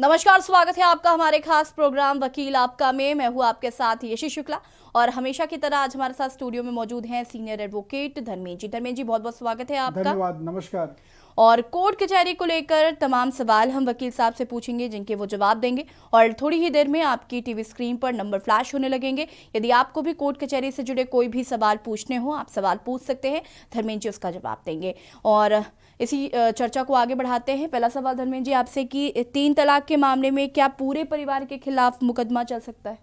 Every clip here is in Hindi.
नमस्कार, स्वागत है आपका हमारे खास प्रोग्राम वकील आपका में। मैं हूं आपके साथ यशी शुक्ला और हमेशा की तरह आज हमारे साथ स्टूडियो में मौजूद हैं सीनियर एडवोकेट धर्मेंद्र जी। धर्मेंद्र जी, बहुत बहुत स्वागत है आपका। धन्यवाद, नमस्कार। और कोर्ट कचहरी को लेकर तमाम सवाल हम वकील साहब से पूछेंगे जिनके वो जवाब देंगे और थोड़ी ही देर में आपकी टीवी स्क्रीन पर नंबर फ्लैश होने लगेंगे। यदि आपको भी कोर्ट कचहरी से जुड़े कोई भी सवाल पूछने हो, आप सवाल पूछ सकते हैं, धर्मेंद्र जी उसका जवाब देंगे। और इसी चर्चा को आगे बढ़ाते हैं। पहला सवाल धर्मेंद्र जी आपसे कि 3 तलाक के मामले में क्या पूरे परिवार के खिलाफ मुकदमा चल सकता है?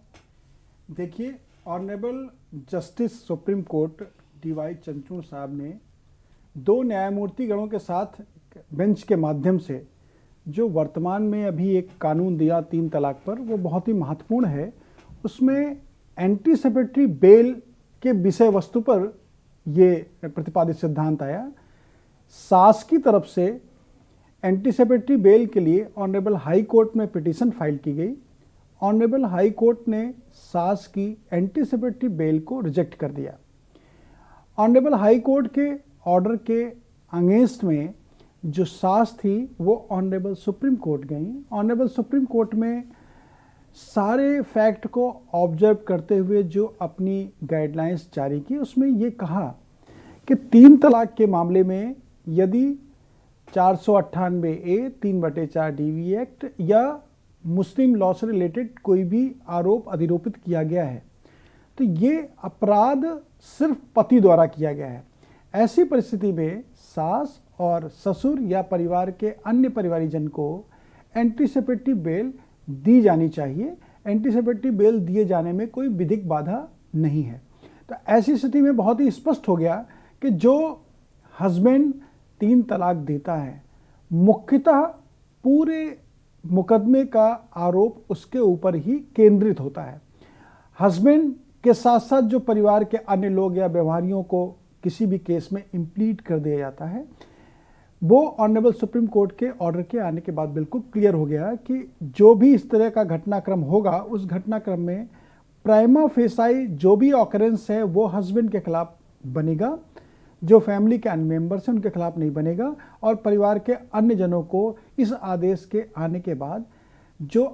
देखिए, honourable justice supreme court DY Chandrachud साहब ने 2 न्यायमूर्ति गणों के साथ बेंच के माध्यम से जो वर्तमान में अभी एक कानून दिया 3 तलाक पर, वो बहुत ही महत्वपूर्ण है। उसमें एंटीसिपेटरी बेल के विषय वस्तु पर ये प्रतिपादित सिद्धांत आया। सास की तरफ से एंटीसिपेटरी बेल के लिए ऑनरेबल हाई कोर्ट में पिटीशन फाइल की गई। ऑनरेबल हाई कोर्ट ने सास की एंटीसिपेटरी बेल को रिजेक्ट कर दिया। ऑनरेबल हाई कोर्ट के ऑर्डर के अगेंस्ट में जो सास थी वो ऑनरेबल सुप्रीम कोर्ट गई। ऑनरेबल सुप्रीम कोर्ट में सारे फैक्ट को ऑब्जर्व करते हुए जो अपनी गाइडलाइंस जारी की, उसमें ये कहा कि 3 तलाक के मामले में यदि 498A 3/4 DV एक्ट या मुस्लिम लॉ से रिलेटेड कोई भी आरोप अधिरोपित किया गया है तो ये अपराध सिर्फ पति द्वारा किया गया है। ऐसी परिस्थिति में सास और ससुर या परिवार के अन्य परिवारीजन को एंटीसिपेटरी बेल दी जानी चाहिए। एंटीसिपेटरी बेल दिए जाने में कोई विधिक बाधा नहीं है। तो ऐसी स्थिति में बहुत ही स्पष्ट हो गया कि जो हस्बैंड 3 तलाक देता है, मुख्यतः पूरे मुकदमे का आरोप उसके ऊपर ही केंद्रित होता है। हस्बैंड के साथ साथ जो परिवार के अन्य लोग या व्यवहारियों को किसी भी केस में इम्प्लीट कर दिया जाता है, वो ऑनरेबल सुप्रीम कोर्ट के ऑर्डर के आने के बाद बिल्कुल क्लियर हो गया कि जो भी इस तरह का घटनाक्रम होगा, उस घटनाक्रम में प्राइमा फेसाई जो भी ऑकरेंस है वो हस्बैंड के खिलाफ बनेगा, जो फैमिली के अन्य मेंबर्स हैं उनके खिलाफ नहीं बनेगा। और परिवार के अन्य जनों को इस आदेश के आने के बाद जो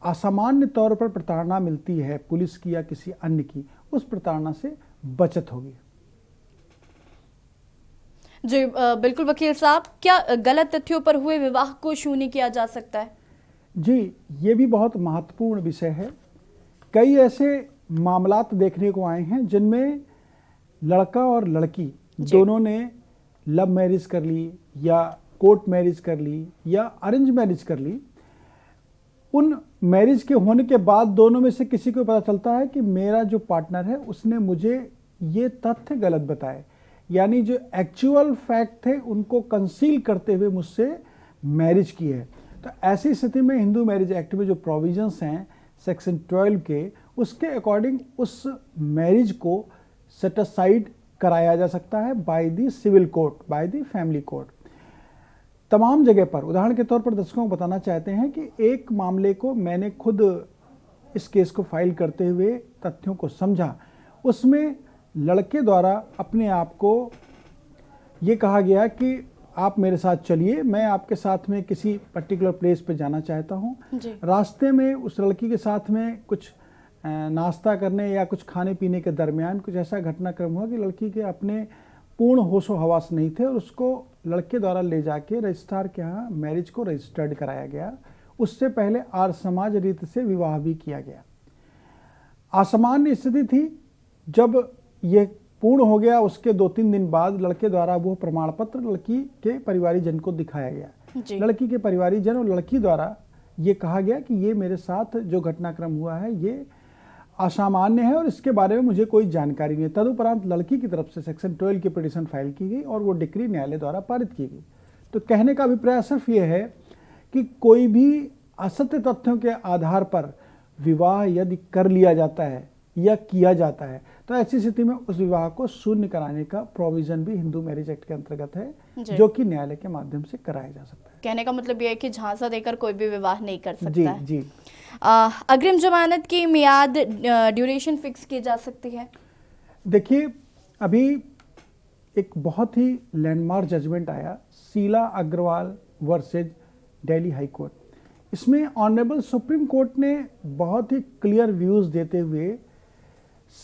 असामान्य तौर पर प्रताड़ना मिलती है पुलिस की या किसी अन्य की, उस प्रताड़ना से बचत होगी। जी बिल्कुल वकील साहब, क्या गलत तथ्यों पर हुए विवाह को शून्य किया जा सकता है? जी, ये भी बहुत महत्वपूर्ण विषय है। कई ऐसे मामलात देखने को आए हैं जिनमें लड़का और लड़की दोनों ने लव मैरिज कर ली या कोर्ट मैरिज कर ली या अरेंज मैरिज कर ली। उन मैरिज के होने के बाद दोनों में से किसी को पता चलता है कि मेरा जो पार्टनर है उसने मुझे ये तथ्य गलत बताए, यानी जो एक्चुअल फैक्ट थे उनको कंसील करते हुए मुझसे मैरिज की है। तो ऐसी स्थिति में हिंदू मैरिज एक्ट में जो प्रोविजंस हैं सेक्शन 12 के, उसके अकॉर्डिंग उस मैरिज को सेट असाइड कराया जा सकता है by the civil court, by the family court. तमाम जगह पर, उदाहरण के तौर पर दर्शकों को बताना चाहते हैं कि एक मामले को मैंने खुद इस केस को फाइल करते हुए तथ्यों को समझा। उसमें लड़के द्वारा अपने आप को ये कहा गया कि आप मेरे साथ चलिए, मैं आपके साथ में किसी पर्टिकुलर प्लेस पे जाना चाहता हूँ। रास्ते में उस लड़की के साथ में कुछ नाश्ता करने या कुछ खाने पीने के दरमियान कुछ ऐसा घटनाक्रम हुआ कि लड़की के अपने पूर्ण होशो हवास नहीं थे और उसको लड़के द्वारा ले जाके रजिस्ट्रार के यहाँ मैरिज को रजिस्टर्ड कराया गया। उससे पहले आर्य समाज रीति से विवाह भी किया गया। असामान्य स्थिति थी, जब यह पूर्ण हो गया उसके 2-3 दिन बाद लड़के द्वारा वो प्रमाण पत्र लड़की के परिवारीजन को दिखाया गया। लड़की के परिवारीजन और लड़की द्वारा ये कहा गया कि ये मेरे साथ जो घटनाक्रम हुआ है ये असामान्य है और इसके बारे में मुझे कोई जानकारी नहीं है। तदुपरांत लड़की की तरफ से सेक्शन 12 की पिटीशन फाइल की गई और वो डिक्री न्यायालय द्वारा पारित की गई। तो कहने का अभिप्राय सिर्फ ये है कि कोई भी असत्य तथ्यों के आधार पर विवाह यदि कर लिया जाता है या किया जाता है तो ऐसी स्थिति में उस विवाह को शून्य कराने का प्रोविजन भी हिंदू मैरिज एक्ट के अंतर्गत है, जो कि न्यायालय के माध्यम से कराया जा सकता है। कहने का मतलब यह है कि झांसा देकर कोई भी विवाह नहीं कर सकता है। जी। अग्रिम जमानत की मियाद ड्यूरेशन फिक्स की जा सकती है? देखिए, अभी एक बहुत ही लैंडमार्क जजमेंट आया, Sheela Agarwal versus Delhi high court. इसमें ऑनरेबल सुप्रीम कोर्ट ने बहुत ही क्लियर व्यूज़ देते हुए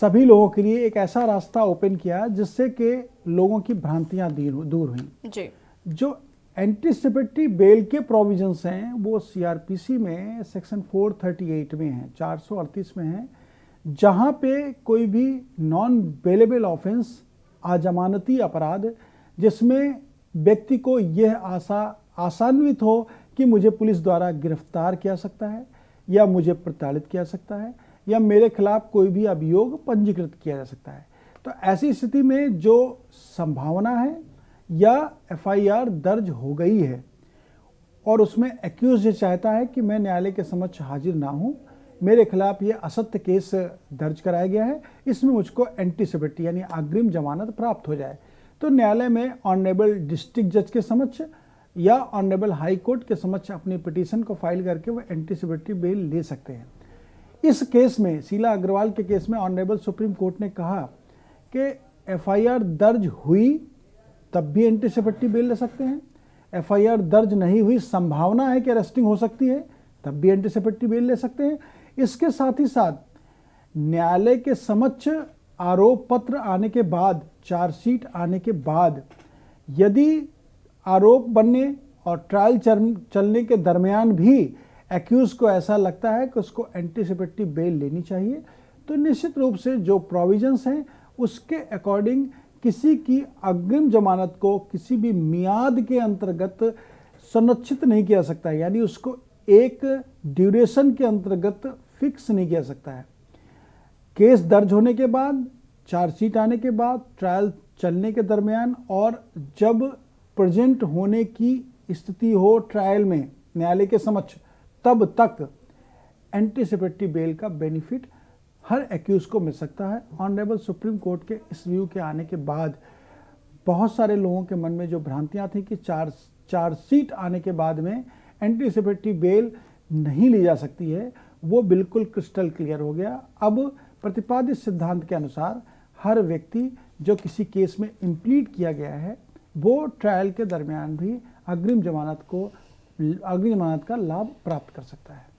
सभी लोगों के लिए एक ऐसा रास्ता ओपन किया जिससे कि लोगों की भ्रांतियां दूर हुई। जी। जो एंटीसिपेटरी बेल के प्रोविजंस हैं वो सीआरपीसी में सेक्शन 438 में है, 438 में है, जहां पे कोई भी नॉन बेलेबल ऑफेंस, अजमानती अपराध जिसमें व्यक्ति को यह आशान्वित हो कि मुझे पुलिस द्वारा गिरफ्तार किया सकता है या मुझे प्रताड़ित किया सकता है या मेरे खिलाफ कोई भी अभियोग पंजीकृत किया जा सकता है, तो ऐसी स्थिति में जो संभावना है या एफआईआर दर्ज हो गई है और उसमें एक्यूज ये चाहता है कि मैं न्यायालय के समक्ष हाजिर ना हूं, मेरे खिलाफ ये असत्य केस दर्ज कराया गया है, इसमें मुझको एंटीसिपेटरी यानी अग्रिम जमानत प्राप्त हो जाए, तो न्यायालय में ऑनरेबल डिस्ट्रिक्ट जज के समक्ष या ऑनरेबल हाई कोर्ट के समक्ष अपनी पिटीशन को फाइल करके वो एंटीसिपेटरी बेल ले सकते हैं। इस केस में, शीला अग्रवाल के केस में, ऑनरेबल सुप्रीम कोर्ट ने कहा कि एफआईआर दर्ज हुई तब भी एंटीसिपेटरी बेल ले सकते हैं, एफआईआर दर्ज नहीं हुई, संभावना है कि अरेस्टिंग हो सकती है, तब भी एंटीसिपेटरी बेल ले सकते हैं। इसके साथ ही साथ न्यायालय के समक्ष आरोप पत्र आने के बाद, चार्जशीट आने के बाद, यदि आरोप बनने और ट्रायल चलने के दरमियान भी एक्यूज को ऐसा लगता है कि उसको एंटीसिपेटरी बेल लेनी चाहिए, तो निश्चित रूप से जो प्रोविजंस हैं उसके अकॉर्डिंग किसी की अग्रिम जमानत को किसी भी मियाद के अंतर्गत संरक्षित नहीं किया सकता है, यानी उसको एक ड्यूरेशन के अंतर्गत फिक्स नहीं किया सकता है। केस दर्ज होने के बाद, चार्जशीट आने के बाद, ट्रायल चलने के दरमियान और जब प्रेजेंट होने की स्थिति हो ट्रायल में न्यायालय के समक्ष, तब तक एंटीसिपेटरी बेल का बेनिफिट हर एक्यूज को मिल सकता है। ऑनरेबल सुप्रीम कोर्ट के इस व्यू के आने के बाद बहुत सारे लोगों के मन में जो भ्रांतियां थी कि चार्जशीट आने के बाद में एंटीसिपेटरी बेल नहीं ली जा सकती है, वो बिल्कुल क्रिस्टल क्लियर हो गया। अब प्रतिपादित सिद्धांत के अनुसार हर व्यक्ति जो किसी केस में इम्प्लीट किया गया है वो ट्रायल के दरमियान भी अग्रिम जमानत का लाभ प्राप्त कर सकता है।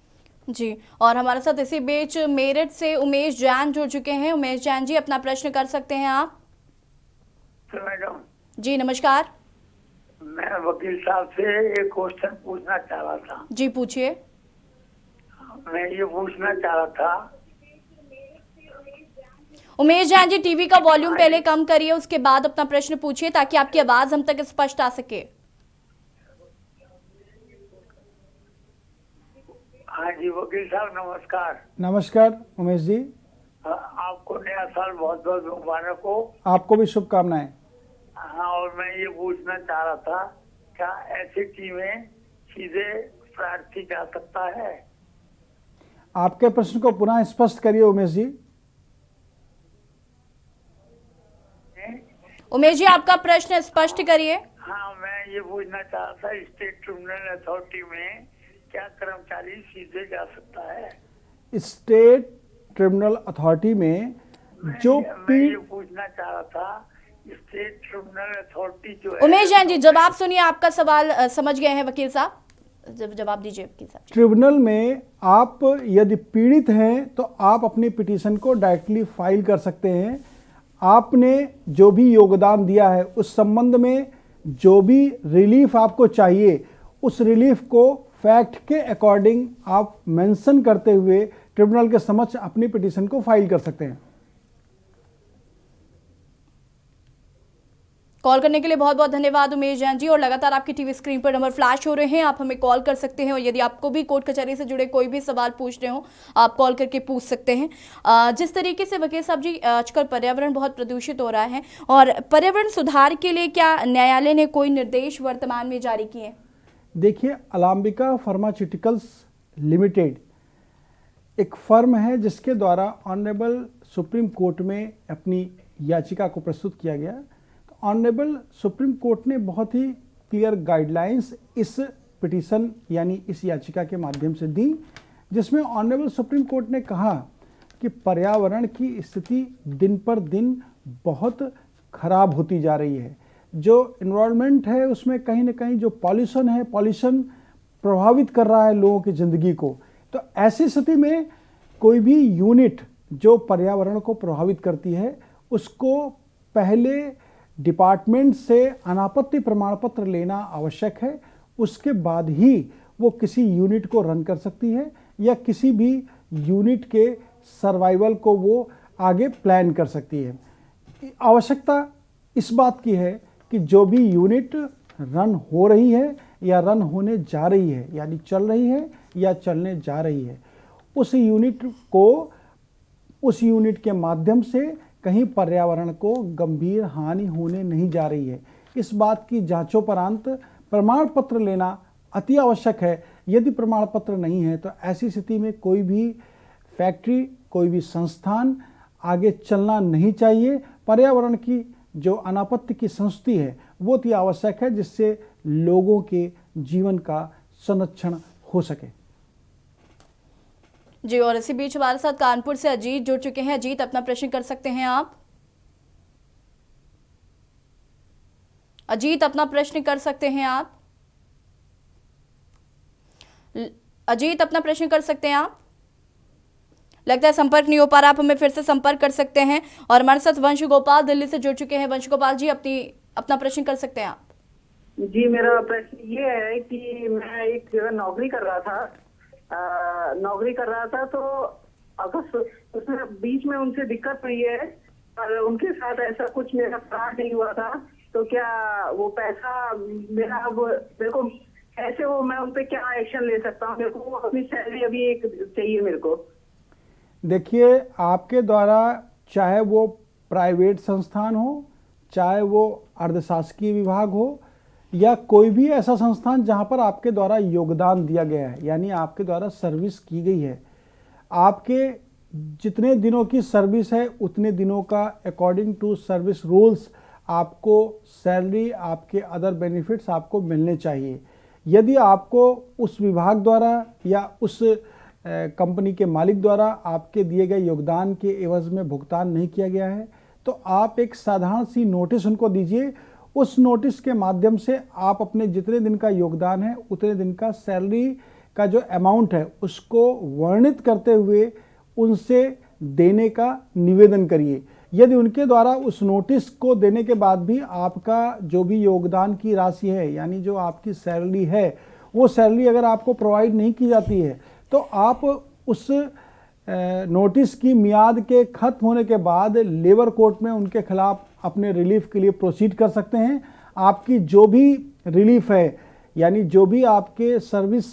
जी, और हमारे साथ इसी बीच मेरठ से उमेश जैन जुड़ चुके हैं। उमेश जैन जी, अपना प्रश्न कर सकते हैं आप। मैडम जी नमस्कार। मैं वकील साहब से एक क्वेश्चन पूछना चाह रहा था। जी पूछिए। मैं ये पूछना चाह रहा था, उमेश जैन जी टीवी का वॉल्यूम पहले कम करिए, उसके बाद अपना प्रश्न पूछिए ताकि आपकी आवाज हम तक स्पष्ट आ सके। हाँ जी वकील साहब नमस्कार। नमस्कार उमेश जी। आपको नया साल बहुत बहुत मुबारक हो। आपको भी शुभकामनाएं। हाँ, और मैं ये पूछना चाह रहा था, क्या एसएटी में सीधे प्रार्थी जा सकता है? आपके प्रश्न को पुनः स्पष्ट करिए उमेश जी। उमेश जी आपका प्रश्न स्पष्ट करिए। हाँ, मैं ये पूछना चाह रहा था, स्टेट ट्रिब्यूनल अथॉरिटी में क्या कर्मचारी सीधे जा सकता है? स्टेट ट्रिब्यूनल अथॉरिटी में जो मैं ये पूछना चाह रहा था, स्टेट ट्रिब्यूनल अथॉरिटी जो है। उमेश जैन जी जवाब सुनिए, आपका सवाल समझ गए हैं वकील साहब, जवाब दीजिए वकील साहब। ट्रिब्यूनल में आप यदि पीड़ित हैं तो आप अपनी पिटीशन को डायरेक्टली फाइल कर सकते हैं। आपने जो भी योगदान दिया है उस संबंध में जो भी रिलीफ आपको चाहिए, उस रिलीफ को फैक्ट के अकॉर्डिंग आप मेंशन करते हुए ट्रिब्यूनल के समक्ष अपनी पिटीशन को फाइल कर सकते हैं। कॉल करने के लिए बहुत बहुत धन्यवाद उमेश जैन जी। और लगातार आपकी टीवी स्क्रीन पर नंबर फ्लैश हो रहे हैं, आप हमें कॉल कर सकते हैं और यदि आपको भी कोर्ट कचहरी से जुड़े कोई भी सवाल पूछ रहे हो आप कॉल करके पूछ सकते हैं। जिस तरीके से वकील साहब जी आजकल पर्यावरण बहुत प्रदूषित हो रहा है और पर्यावरण सुधार के लिए क्या न्यायालय ने कोई निर्देश वर्तमान में जारी किए हैं? देखिए, अलाम्बिका फार्मास्यूटिकल्स लिमिटेड एक फर्म है जिसके द्वारा ऑनरेबल सुप्रीम कोर्ट में अपनी याचिका को प्रस्तुत किया गया। ऑनरेबल सुप्रीम कोर्ट ने बहुत ही क्लियर गाइडलाइंस इस पिटीशन यानी इस याचिका के माध्यम से दी, जिसमें ऑनरेबल सुप्रीम कोर्ट ने कहा कि पर्यावरण की स्थिति दिन पर दिन बहुत खराब होती जा रही है। जो इन्वायरमेंट है उसमें कहीं ना कहीं जो पॉल्यूशन है, पॉल्यूशन प्रभावित कर रहा है लोगों की ज़िंदगी को। तो ऐसी स्थिति में कोई भी यूनिट जो पर्यावरण को प्रभावित करती है उसको पहले डिपार्टमेंट से अनापत्ति प्रमाण पत्र लेना आवश्यक है। उसके बाद ही वो किसी यूनिट को रन कर सकती है या किसी भी यूनिट के सर्वाइवल को वो आगे प्लान कर सकती है। आवश्यकता इस बात की है कि जो भी यूनिट रन हो रही है या रन होने जा रही है, यानी चल रही है या चलने जा रही है, उस यूनिट के माध्यम से कहीं पर्यावरण को गंभीर हानि होने नहीं जा रही है। इस बात की जांचोपरांत प्रमाण पत्र लेना अति आवश्यक है। यदि प्रमाण पत्र नहीं है तो ऐसी स्थिति में कोई भी फैक्ट्री, कोई भी संस्थान आगे चलना नहीं चाहिए। पर्यावरण की जो अनापत्ति की संस्कृति है वो अति आवश्यक है, जिससे लोगों के जीवन का संरक्षण हो सके। जी, और इसी बीच हमारे साथ कानपुर से अजीत जुड़ चुके हैं। अजीत, अपना प्रश्न कर सकते हैं आप। अजीत, अपना प्रश्न कर सकते हैं आप। अजीत, अपना प्रश्न कर सकते हैं आप। लगता है संपर्क नहीं हो पा रहा, आप हमें फिर से संपर्क कर सकते हैं। और हमारे साथ वंश गोपाल दिल्ली से जुड़ चुके हैं। वंश गोपाल जी, अपना प्रश्न कर सकते हैं आप। जी, मेरा प्रश्न ये है कि मैं एक जगह नौकरी कर रहा था तो अगर उसमें बीच में उनसे दिक्कत हुई है और उनके साथ ऐसा कुछ मेरा फ्रॉड नहीं हुआ था, तो क्या वो पैसा मेरे को कैसे मैं उन पे क्या एक्शन ले सकता हूँ? मेरे को अपनी सैलरी अभी एक चाहिए मेरे को। देखिए, आपके द्वारा चाहे वो प्राइवेट संस्थान हो, चाहे वो अर्धशासकीय विभाग हो, या कोई भी ऐसा संस्थान जहां पर आपके द्वारा योगदान दिया गया है, यानी आपके द्वारा सर्विस की गई है, आपके जितने दिनों की सर्विस है उतने दिनों का अकॉर्डिंग टू सर्विस रूल्स आपको सैलरी, आपके अदर बेनिफिट्स आपको मिलने चाहिए। यदि आपको उस विभाग द्वारा या उस कंपनी के मालिक द्वारा आपके दिए गए योगदान के एवज में भुगतान नहीं किया गया है तो आप एक साधारण सी नोटिस उनको दीजिए। उस नोटिस के माध्यम से आप अपने जितने दिन का योगदान है उतने दिन का सैलरी का जो अमाउंट है उसको वर्णित करते हुए उनसे देने का निवेदन करिए। यदि उनके द्वारा उस नोटिस को देने के बाद भी आपका जो भी योगदान की राशि है, यानी जो आपकी सैलरी है, वो सैलरी अगर आपको प्रोवाइड नहीं की जाती है तो आप उस नोटिस की मियाद के खत्म होने के बाद लेबर कोर्ट में उनके खिलाफ अपने रिलीफ के लिए प्रोसीड कर सकते हैं। आपकी जो भी रिलीफ है, यानी जो भी आपके सर्विस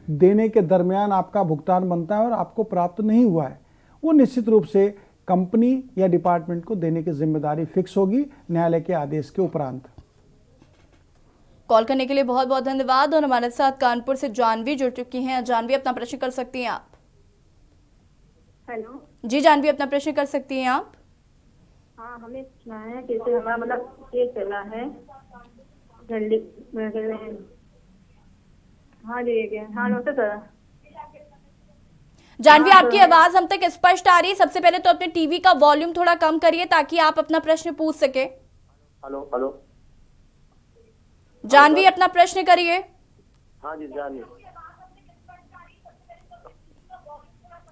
देने के दरमियान आपका भुगतान बनता है और आपको प्राप्त नहीं हुआ है, वो निश्चित रूप से कंपनी या डिपार्टमेंट को देने की जिम्मेदारी फिक्स होगी न्यायालय के आदेश के उपरांत। कॉल करने के लिए बहुत बहुत धन्यवाद। और हमारे साथ कानपुर से जानवी जुड़ चुकी हैं। जानवी, अपना प्रश्न कर सकती हैं आप। हेलो जी जानवी, अपना प्रश्न कर सकती हैं आप। हाँ, हमें सुना है कैसे हमारा मतलब ये चला है जल्दी। हाँ जी, हाँ नमस्ते सर। जानवी, आपकी आवाज हम तक स्पष्ट आ रही है। सबसे पहले तो अपने टीवी का वॉल्यूम थोड़ा कम करिए ताकि आप अपना प्रश्न पूछ सके। हेलो हेलो जानवी, अपना प्रश्न करिए। हाँ जी जानवी।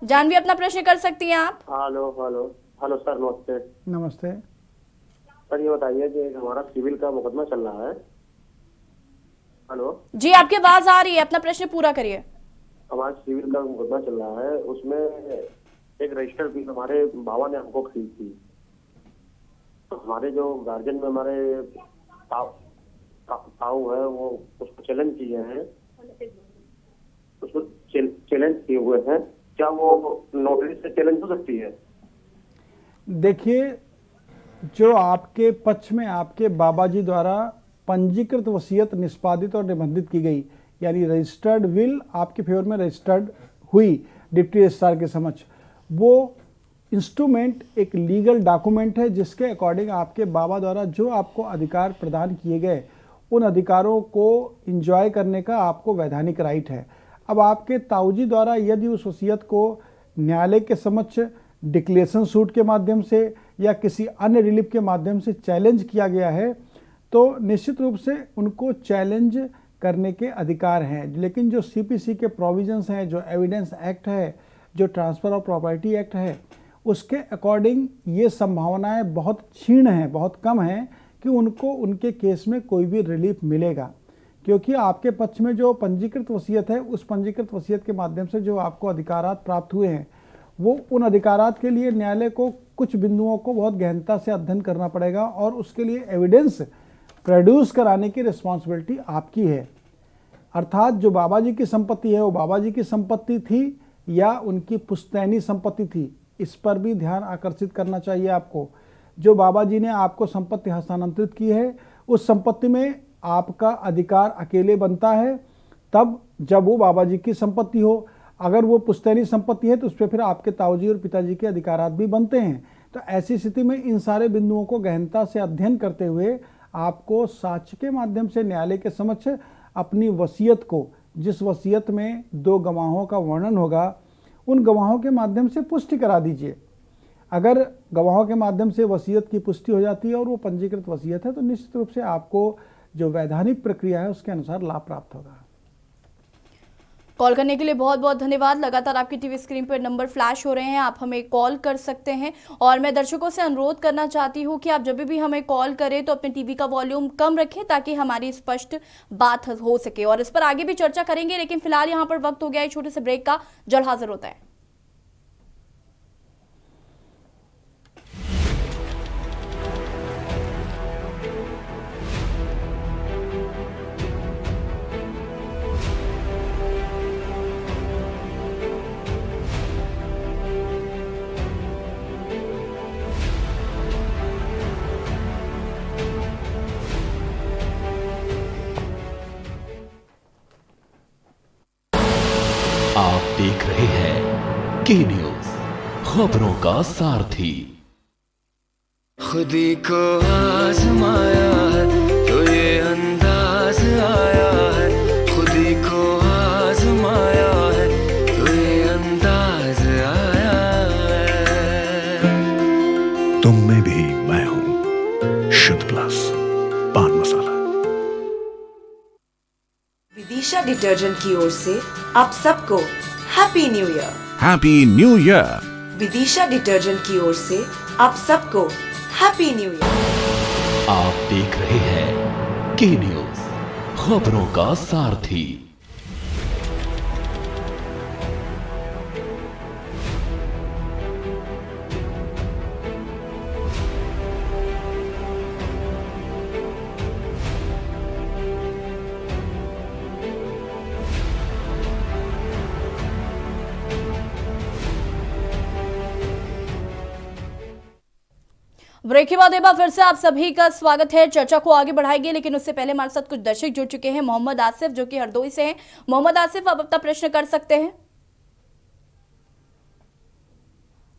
जानवी, अपना प्रश्न कर सकती हैं आप। हेलो हेलो हेलो सर, नमस्ते। नमस्ते सर, ये बताइए कि हमारा सिविल का मुकदमा चल रहा है। हेलो जी, आपकी आवाज आ रही है, अपना प्रश्न पूरा करिए। हमारा सिविल का मुकदमा चल रहा है, उसमें एक रजिस्टर्ड फीस हमारे बाबा ने हमको खरीदी थी। तो हमारे जो गार्जियन में हमारे ताऊ है वो उसको चैलेंज किए हैं, उसको चैलेंज किए हुए हैं। क्या वो नोटरी से चैलेंज हो सकती है? देखिए, जो आपके पक्ष में आपके बाबा जी द्वारा पंजीकृत वसीयत निष्पादित और निबंधित की गई, यानी रजिस्टर्ड विल आपके फेवर में रजिस्टर्ड हुई डिप्टी रजिस्ट्रार के समक्ष, वो इंस्ट्रूमेंट एक लीगल डॉक्यूमेंट है जिसके अकॉर्डिंग आपके बाबा द्वारा जो आपको अधिकार प्रदान किए गए उन अधिकारों को इंजॉय करने का आपको वैधानिक राइट है। अब आपके ताऊजी द्वारा यदि उस वसीयत को न्यायालय के समक्ष डिक्लेरेशन सूट के माध्यम से या किसी अन्य रिलीफ के माध्यम से चैलेंज किया गया है तो निश्चित रूप से उनको चैलेंज करने के अधिकार हैं। लेकिन जो सीपीसी के प्रोविजंस हैं, जो एविडेंस एक्ट है, जो ट्रांसफ़र ऑफ प्रॉपर्टी एक्ट है, उसके अकॉर्डिंग ये संभावनाएं बहुत क्षीण हैं, बहुत कम हैं कि उनको उनके केस में कोई भी रिलीफ मिलेगा, क्योंकि आपके पक्ष में जो पंजीकृत वसीयत है, उस पंजीकृत वसीयत के माध्यम से जो आपको अधिकारात प्राप्त हुए हैं, वो उन अधिकारात के लिए न्यायालय को कुछ बिंदुओं को बहुत गहनता से अध्ययन करना पड़ेगा और उसके लिए एविडेंस प्रोड्यूस कराने की रिस्पॉन्सिबिलिटी आपकी है। अर्थात जो बाबा जी की संपत्ति है वो बाबा जी की संपत्ति थी या उनकी पुश्तैनी संपत्ति थी, इस पर भी ध्यान आकर्षित करना चाहिए आपको। जो बाबा जी ने आपको संपत्ति हस्तांतरित की है, उस संपत्ति में आपका अधिकार अकेले बनता है तब जब वो बाबा जी की संपत्ति हो। अगर वो पुश्तैनी संपत्ति है तो उस पर फिर आपके ताऊजी और पिताजी के अधिकारात भी बनते हैं। तो ऐसी स्थिति में इन सारे बिंदुओं को गहनता से अध्ययन करते हुए आपको साक्ष्य के माध्यम से न्यायालय के समक्ष अपनी वसीयत को, जिस वसीयत में 2 गवाहों का वर्णन होगा, उन गवाहों के माध्यम से पुष्टि करा दीजिए। अगर गवाहों के माध्यम से वसीयत की पुष्टि हो जाती है और वो पंजीकृत वसीयत है तो निश्चित रूप से आपको जो वैधानिक प्रक्रिया है उसके अनुसार लाभ प्राप्त होगा। कॉल करने के लिए बहुत बहुत धन्यवाद। लगातार आपकी टीवी स्क्रीन पर नंबर फ्लैश हो रहे हैं, आप हमें कॉल कर सकते हैं। और मैं दर्शकों से अनुरोध करना चाहती हूं कि आप जब भी हमें कॉल करें तो अपने टीवी का वॉल्यूम कम रखें ताकि हमारी स्पष्ट बात हो सके, और इस पर आगे भी चर्चा करेंगे। लेकिन फिलहाल यहाँ पर वक्त हो गया है छोटे से ब्रेक का, जल्द हाजिर होता है। आप देख रहे हैं के न्यूज, खबरों का सारथी। खुदी को आजमाया है तो ये अंदाज आया है, खुदी को आजमाया है तो ये अंदाज आया है। तुम में भी मैं हूं, शुद्ध प्लस पान मसाला। विदिशा डिटर्जेंट की ओर से आप सबको happy new year. Happy new year. Vidisha detergent की ओर से आप सबको हैप्पी न्यू ईयर। आप देख रहे हैं के न्यूज, खबरों का सारथी। ब्रेक के बाद एक बार फिर से आप सभी का स्वागत है। चर्चा को आगे बढ़ाएंगे, लेकिन उससे पहले हमारे साथ कुछ दर्शक जुड़ चुके हैं। मोहम्मद आसिफ जो कि हरदोई से हैं। मोहम्मद आसिफ, आप अपना प्रश्न कर सकते हैं।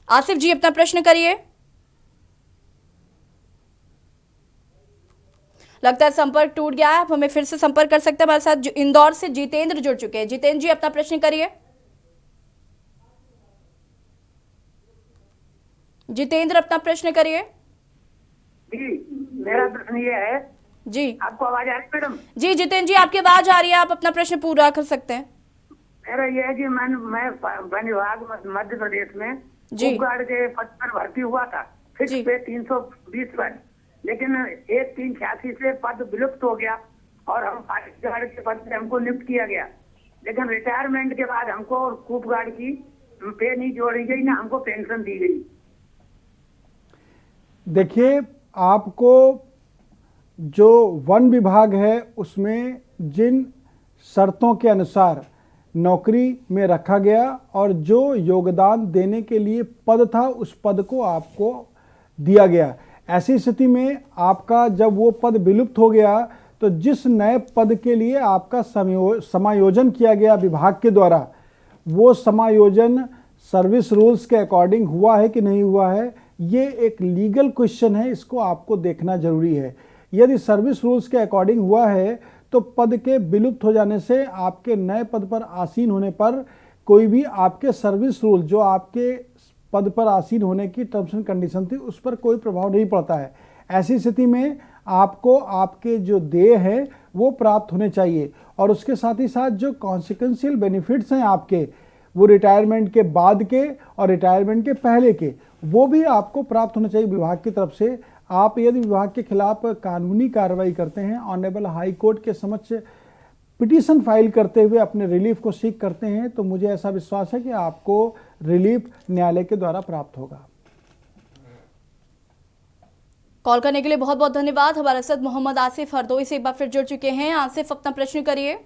आसिफ जी, अपना प्रश्न करिए। लगता है संपर्क टूट गया है, आप हमें फिर से संपर्क कर सकते हैं। हमारे साथ इंदौर से जितेंद्र जुड़ चुके हैं। जितेंद्र जी, अपना प्रश्न करिए। जितेंद्र, अपना प्रश्न करिए। जी, मेरा प्रश्न ये है। जी, आपको आवाज आ रही है मैडम? जी जितेंद्र जी, आपकी आवाज आ रही है, आप अपना प्रश्न पूरा कर सकते हैं। मेरा ये है कि मैं वन विभाग मध्य प्रदेश में होमगार्ड के पद पर भर्ती हुआ था, फिक्स पे 320 पर, लेकिन 1386 से पद विलुप्त हो गया और हम फॉरेस्ट गार्ड के पद पे हमको नियुक्त किया गया। लेकिन रिटायरमेंट के बाद हमको कूप गार्ड की पे नहीं जोड़ी गई, ना हमको पेंशन दी गई। देखिए, आपको जो वन विभाग है उसमें जिन शर्तों के अनुसार नौकरी में रखा गया और जो योगदान देने के लिए पद था उस पद को आपको दिया गया, ऐसी स्थिति में आपका जब वो पद विलुप्त हो गया तो जिस नए पद के लिए आपका समायोजन किया गया विभाग के द्वारा, वो समायोजन सर्विस रूल्स के अकॉर्डिंग हुआ है कि नहीं हुआ है, ये एक लीगल क्वेश्चन है, इसको आपको देखना जरूरी है। यदि सर्विस रूल्स के अकॉर्डिंग हुआ है तो पद के विलुप्त हो जाने से आपके नए पद पर आसीन होने पर कोई भी आपके सर्विस रूल, जो आपके पद पर आसीन होने की टर्म्स एंड कंडीशन थी, उस पर कोई प्रभाव नहीं पड़ता है। ऐसी स्थिति में आपको आपके जो देय है वो प्राप्त होने चाहिए। और उसके साथ ही साथ जो कॉन्सिक्वेंशियल बेनिफिट्स हैं आपके, वो रिटायरमेंट के बाद के और रिटायरमेंट के पहले के, वो भी आपको प्राप्त होना चाहिए विभाग की तरफ से। आप यदि विभाग के खिलाफ कानूनी कार्रवाई करते हैं, ऑनरेबल हाई कोर्ट के समक्ष पिटीशन फाइल करते हुए अपने रिलीफ को सीख करते हैं, तो मुझे ऐसा विश्वास है कि आपको रिलीफ न्यायालय के द्वारा प्राप्त होगा। कॉल करने के लिए बहुत बहुत धन्यवाद। हमारे साथ मोहम्मद आसिफ हरदोई से एक बार फिर जुड़ चुके हैं। आसिफ, अपना प्रश्न करिए।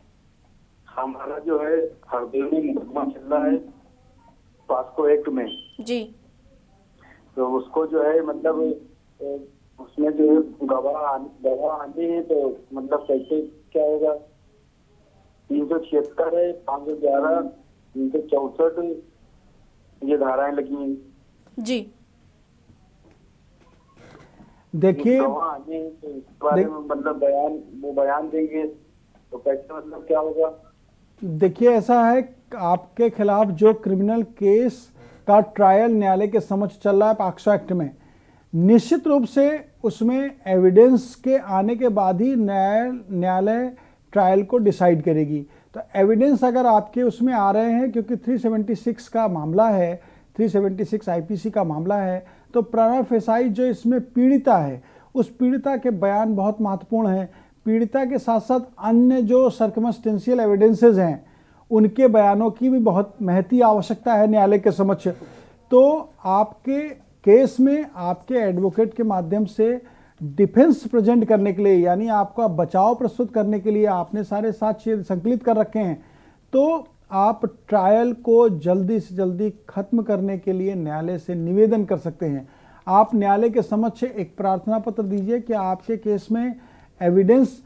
हमारा जो है हरदोई में मुकदमा चल रहा है पास्को एक्ट में जी, तो उसको जो है मतलब उसमें जो है गवाह आने हैं, तो मतलब कैसे क्या होगा? 376 है, 511, 364 ये धाराएं लगी हैं जी। देखिए, गवाह आने हैं तो इस बारे में मतलब बयान देंगे तो कैसे मतलब क्या होगा? देखिए, ऐसा है आपके खिलाफ जो क्रिमिनल केस का ट्रायल न्यायालय के समक्ष चल रहा है पॉक्सो एक्ट में, निश्चित रूप से उसमें एविडेंस के आने के बाद ही न्यायालय ट्रायल को डिसाइड करेगी। तो एविडेंस अगर आपके उसमें आ रहे हैं, क्योंकि 376 का मामला है, 376 आईपीसी का मामला है, तो प्रामा फेसाई जो इसमें पीड़िता है, उस पीड़िता के बयान बहुत महत्वपूर्ण हैं। पीड़िता के साथ साथ अन्य जो सर्कमस्टेंशियल एविडेंसेस हैं, उनके बयानों की भी बहुत महती आवश्यकता है न्यायालय के समक्ष। तो आपके केस में आपके एडवोकेट के माध्यम से डिफेंस प्रेजेंट करने के लिए, यानी आपका बचाव प्रस्तुत करने के लिए आपने सारे साक्ष्य संकलित कर रखे हैं, तो आप ट्रायल को जल्दी से जल्दी खत्म करने के लिए न्यायालय से निवेदन कर सकते हैं। आप न्यायालय के समक्ष एक प्रार्थना पत्र दीजिए कि आपके केस में एविडेंस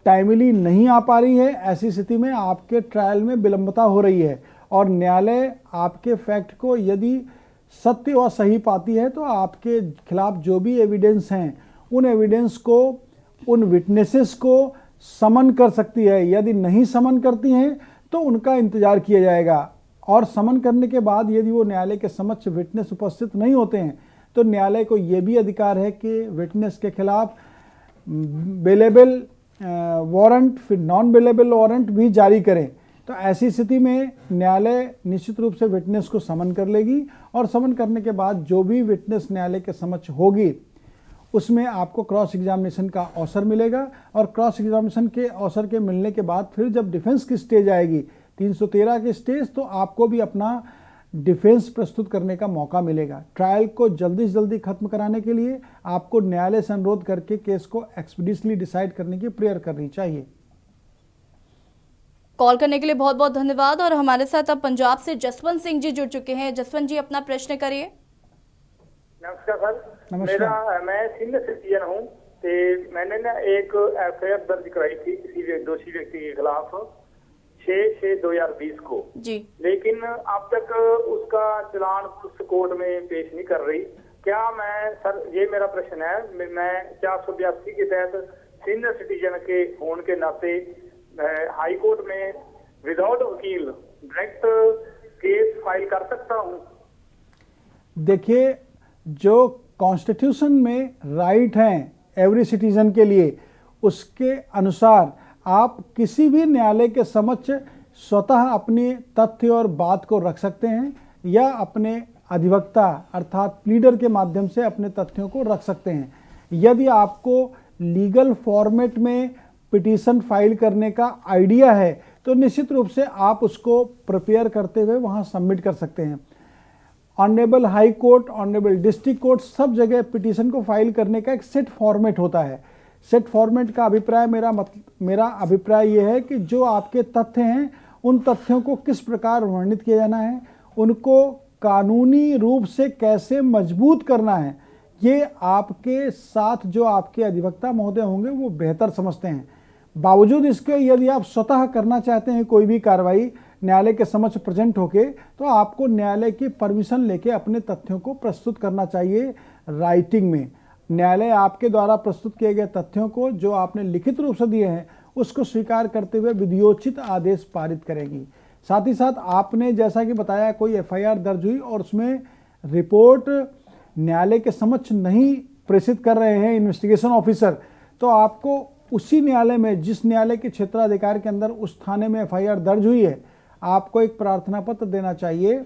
टाइमली नहीं आ पा रही है, ऐसी स्थिति में आपके ट्रायल में विलंबता हो रही है, और न्यायालय आपके फैक्ट को यदि सत्य और सही पाती है तो आपके खिलाफ जो भी एविडेंस हैं, उन एविडेंस को, उन विटनेसेस को समन कर सकती है। यदि नहीं समन करती हैं तो उनका इंतजार किया जाएगा, और समन करने के बाद यदि वो न्यायालय के समक्ष विटनेस उपस्थित नहीं होते हैं तो न्यायालय को ये भी अधिकार है कि विटनेस के खिलाफ बेलेबल वारंट, फिर नॉन बेलेबल वारंट भी जारी करें। तो ऐसी स्थिति में न्यायालय निश्चित रूप से विटनेस को समन कर लेगी, और समन करने के बाद जो भी विटनेस न्यायालय के समक्ष होगी उसमें आपको क्रॉस एग्जामिनेशन का अवसर मिलेगा, और क्रॉस एग्जामिनेशन के अवसर के मिलने के बाद फिर जब डिफेंस की स्टेज आएगी, 313 की स्टेज, तो आपको भी अपना डिफेंस प्रस्तुत करने का मौका मिलेगा। ट्रायल को जल्दी से जल्दी खत्म कराने के लिए आपको न्यायालय से अनुरोध करके केस को एक्सपीडिशली डिसाइड करने की प्रेयर करनी चाहिए। कॉल करने के लिए बहुत बहुत धन्यवाद। और हमारे साथ अब पंजाब से जसवंत सिंह जी जुड़ चुके हैं। जसवंत जी, अपना प्रश्न करिए। नमस्कार सर। नमस्कार। मैं सीनियर सिटीजन हूँ, तो मैंने ना एक एफआईआर दर्ज कराई थी किसी दोषी व्यक्ति के खिलाफ 6/6/2020 को जी, लेकिन अब तक उसका चलान पुलिस कोर्ट में पेश नहीं कर रही। क्या मैं सर, ये मेरा प्रश्न है, मैं 482 के तहत सीनियर सिटीजन के होने के नाते हाई कोर्ट में विदाउट वकील डायरेक्ट केस फाइल कर सकता हूँ? देखिए, जो कॉन्स्टिट्यूशन में राइट हैं एवरी सिटीजन के लिए, उसके अनुसार आप किसी भी न्यायालय के समक्ष स्वतः अपने तथ्य और बात को रख सकते हैं, या अपने अधिवक्ता अर्थात प्लीडर के माध्यम से अपने तथ्यों को रख सकते हैं। यदि आपको लीगल फॉर्मेट में पिटीशन फाइल करने का आइडिया है तो निश्चित रूप से आप उसको प्रिपेयर करते हुए वहां सबमिट कर सकते हैं। Honourable high court, honourable district court, सब जगह पिटीशन को फाइल करने का एक सेट फॉर्मेट होता है। सेट फॉर्मेट का अभिप्राय मेरा अभिप्राय ये है कि जो आपके तथ्य हैं, उन तथ्यों को किस प्रकार वर्णित किया जाना है, उनको कानूनी रूप से कैसे मजबूत करना है, ये आपके साथ जो आपके अधिवक्ता महोदय होंगे वो बेहतर समझते हैं। बावजूद इसके यदि आप स्वतः करना चाहते हैं कोई भी कार्रवाई न्यायालय के समक्ष प्रेजेंट होके, तो आपको न्यायालय की परमिशन लेके अपने तथ्यों को प्रस्तुत करना चाहिए राइटिंग में। न्यायालय आपके द्वारा प्रस्तुत किए गए तथ्यों को, जो आपने लिखित रूप से दिए हैं, उसको स्वीकार करते हुए विधियोचित आदेश पारित करेगी। साथ ही साथ आपने जैसा कि बताया, कोई एफआईआर दर्ज हुई और उसमें रिपोर्ट न्यायालय के समक्ष नहीं प्रेषित कर रहे हैं इन्वेस्टिगेशन ऑफिसर, तो आपको उसी न्यायालय में, जिस न्यायालय के क्षेत्राधिकार के अंदर उस थाने में एफआईआर दर्ज हुई है, आपको एक प्रार्थना पत्र देना चाहिए।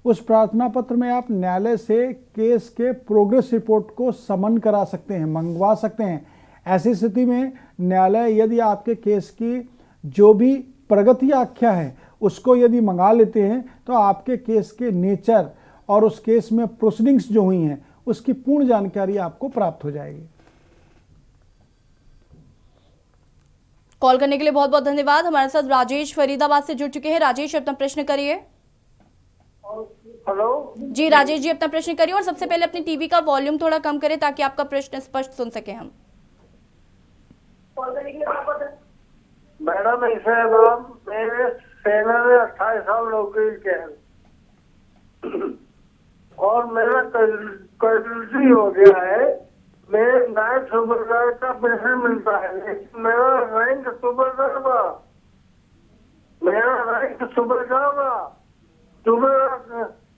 उस प्रार्थना पत्र में आप न्यायालय से केस के प्रोग्रेस रिपोर्ट को समन करा सकते हैं, मंगवा सकते हैं। ऐसी स्थिति में न्यायालय यदि आपके केस की जो भी प्रगति आख्या है उसको यदि मंगा लेते हैं तो आपके केस के नेचर और उस केस में प्रोसीडिंग्स जो हुई हैं उसकी पूर्ण जानकारी आपको प्राप्त हो जाएगी। कॉल करने के लिए बहुत बहुत धन्यवाद। हमारे साथ राजेश फरीदाबाद से जुड़ चुके हैं। राजेश, अपना प्रश्न करिए। हेलो जी राजेश जी, अपना प्रश्न करिए और सबसे पहले अपनी टीवी का वॉल्यूम थोड़ा कम करें ताकि आपका प्रश्न स्पष्ट सुन सके हम। मैडम ऐसा है मैम, मेरे सेना में 28 साल नौकरी के हैं और मेरा कर्जी हो गया है। मेरे नायब सुबेदार का पेंशन मिलता है लेकिन मेरा रैंक सुबेदार का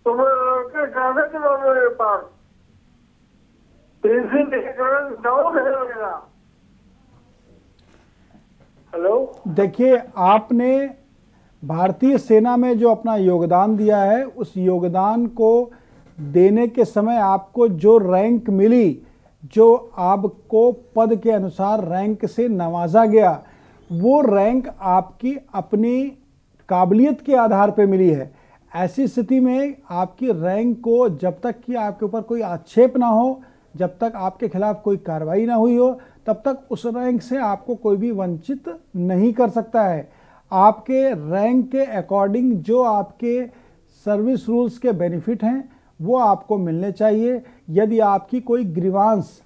के कागज किलो मेरे पास पेंशन डाउन है मेरा। हेलो, देखिए, आपने भारतीय सेना में जो अपना योगदान दिया है उस योगदान को देने के समय आपको जो रैंक मिली, जो आपको पद के अनुसार रैंक से नवाजा गया, वो रैंक आपकी अपनी काबिलियत के आधार पर मिली है। ऐसी स्थिति में आपकी रैंक को जब तक कि आपके ऊपर कोई आक्षेप ना हो, जब तक आपके खिलाफ कोई कार्रवाई ना हुई हो, तब तक उस रैंक से आपको कोई भी वंचित नहीं कर सकता है। आपके रैंक के अकॉर्डिंग जो आपके सर्विस रूल्स के बेनिफिट हैं वो आपको मिलने चाहिए। यदि आपकी कोई ग्रीवांस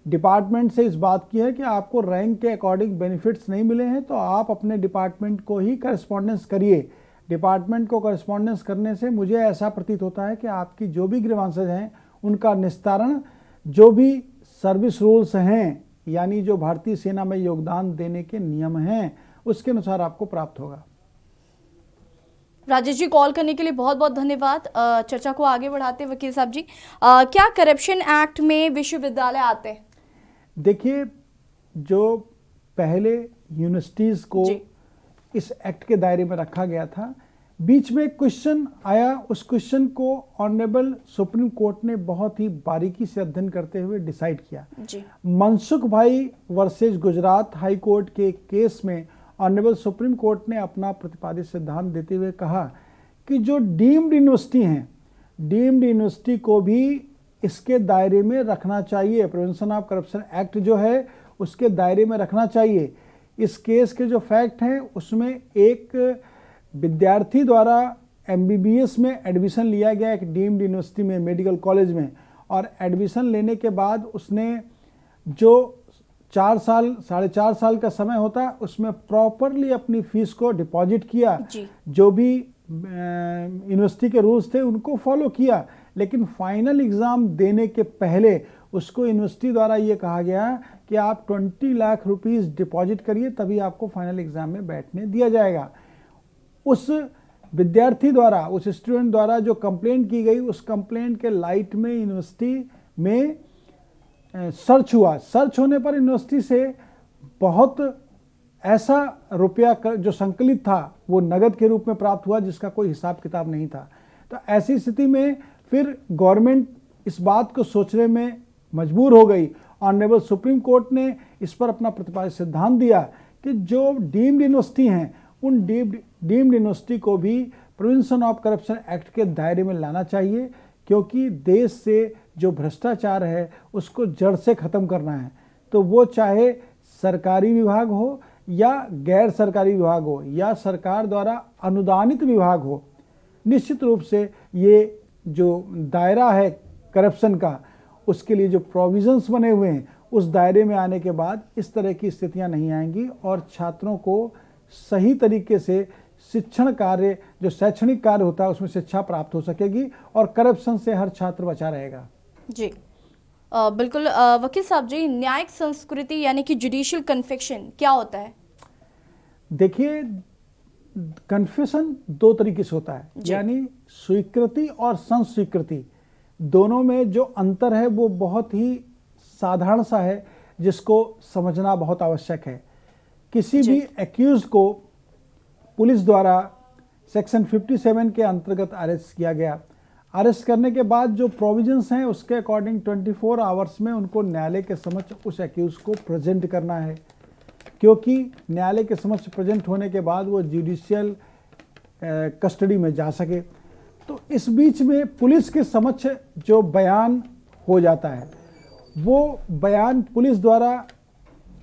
डिपार्टमेंट से इस बात की है कि आपको रैंक के अकॉर्डिंग बेनिफिट्स नहीं मिले हैं तो आप अपने डिपार्टमेंट को ही करस्पॉन्डेंस करिए। डिपार्टमेंट को करस्पॉन्डेंस करने से मुझे ऐसा प्रतीत होता है कि आपकी जो भी ग्रीवांसेज हैं उनका निस्तारण जो भी सर्विस रूल्स हैं, यानी जो भारतीय सेना में योगदान देने के नियम हैं, उसके अनुसार आपको प्राप्त होगा। राजेश जी, कॉल करने के लिए बहुत बहुत धन्यवाद। चर्चा को आगे बढ़ाते वकील साहब जी, क्या करप्शन एक्ट में विश्वविद्यालय आते हैं? देखिए, जो पहले यूनिवर्सिटीज़ को इस एक्ट के दायरे में रखा गया था, बीच में एक क्वेश्चन आया। उस क्वेश्चन को ऑनरेबल सुप्रीम कोर्ट ने बहुत ही बारीकी से अध्ययन करते हुए डिसाइड किया। मनसुख भाई वर्सेस गुजरात हाई कोर्ट के केस में ऑनरेबल सुप्रीम कोर्ट ने अपना प्रतिपादित सिद्धांत देते हुए कहा कि जो डीम्ड यूनिवर्सिटी हैं, डीम्ड यूनिवर्सिटी को भी इसके दायरे में रखना चाहिए। प्रिवेंशन ऑफ करप्शन एक्ट जो है उसके दायरे में रखना चाहिए। इस केस के जो फैक्ट हैं उसमें एक विद्यार्थी द्वारा MBBS में एडमिशन लिया गया एक डीम्ड यूनिवर्सिटी में, मेडिकल कॉलेज में, और एडमिशन लेने के बाद उसने जो 4 साल 4.5 साल का समय होता है उसमें प्रॉपरली अपनी फीस को डिपॉजिट किया, जो भी यूनिवर्सिटी के रूल्स थे उनको फॉलो किया। लेकिन फाइनल एग्ज़ाम देने के पहले उसको यूनिवर्सिटी द्वारा ये कहा गया कि आप 20 लाख रुपीस डिपॉजिट करिए तभी आपको फाइनल एग्ज़ाम में बैठने दिया जाएगा। उस विद्यार्थी द्वारा, उस स्टूडेंट द्वारा जो कंप्लेंट की गई, उस कंप्लेंट के लाइट में यूनिवर्सिटी में सर्च हुआ। सर्च होने पर यूनिवर्सिटी से बहुत ऐसा रुपया जो संकलित था वो नगद के रूप में प्राप्त हुआ जिसका कोई हिसाब किताब नहीं था। तो ऐसी स्थिति में फिर गवर्नमेंट इस बात को सोचने में मजबूर हो गई। ऑनरेबल सुप्रीम कोर्ट ने इस पर अपना प्रतिपादित सिद्धांत दिया कि जो डीम्ड यूनिवर्सिटी हैं उन डीम्ड यूनिवर्सिटी को भी प्रिवेंशन ऑफ करप्शन एक्ट के दायरे में लाना चाहिए, क्योंकि देश से जो भ्रष्टाचार है उसको जड़ से ख़त्म करना है। तो वो चाहे सरकारी विभाग हो या गैर सरकारी विभाग हो या सरकार द्वारा अनुदानित विभाग हो, निश्चित रूप से ये जो दायरा है करप्शन का, उसके लिए जो प्रोविजंस बने हुए हैं उस दायरे में आने के बाद इस तरह की स्थितियां नहीं आएंगी और छात्रों को सही तरीके से शिक्षण कार्य, जो शैक्षणिक कार्य होता है उसमें शिक्षा प्राप्त हो सकेगी और करप्शन से हर छात्र बचा रहेगा। जी बिल्कुल। वकील साहब जी, न्यायिक संस्कृति यानी कि जुडिशियल कन्फेक्शन क्या होता है? देखिए, कन्फेशन 2 तरीके से होता है, यानी स्वीकृति और संस्वीकृति। दोनों में जो अंतर है वो बहुत ही साधारण सा है। जिसको समझना बहुत आवश्यक है। किसी भी एक्यूज को पुलिस द्वारा सेक्शन 57 के अंतर्गत अरेस्ट किया गया। अरेस्ट करने के बाद जो प्रोविजंस हैं उसके अकॉर्डिंग 24 आवर्स में उनको न्यायालय के समक्ष उस एक्यूज को प्रेजेंट करना है, क्योंकि न्यायालय के समक्ष प्रेजेंट होने के बाद वो जुडिशियल कस्टडी में जा सके। तो इस बीच में पुलिस के समक्ष जो बयान हो जाता है वो बयान पुलिस द्वारा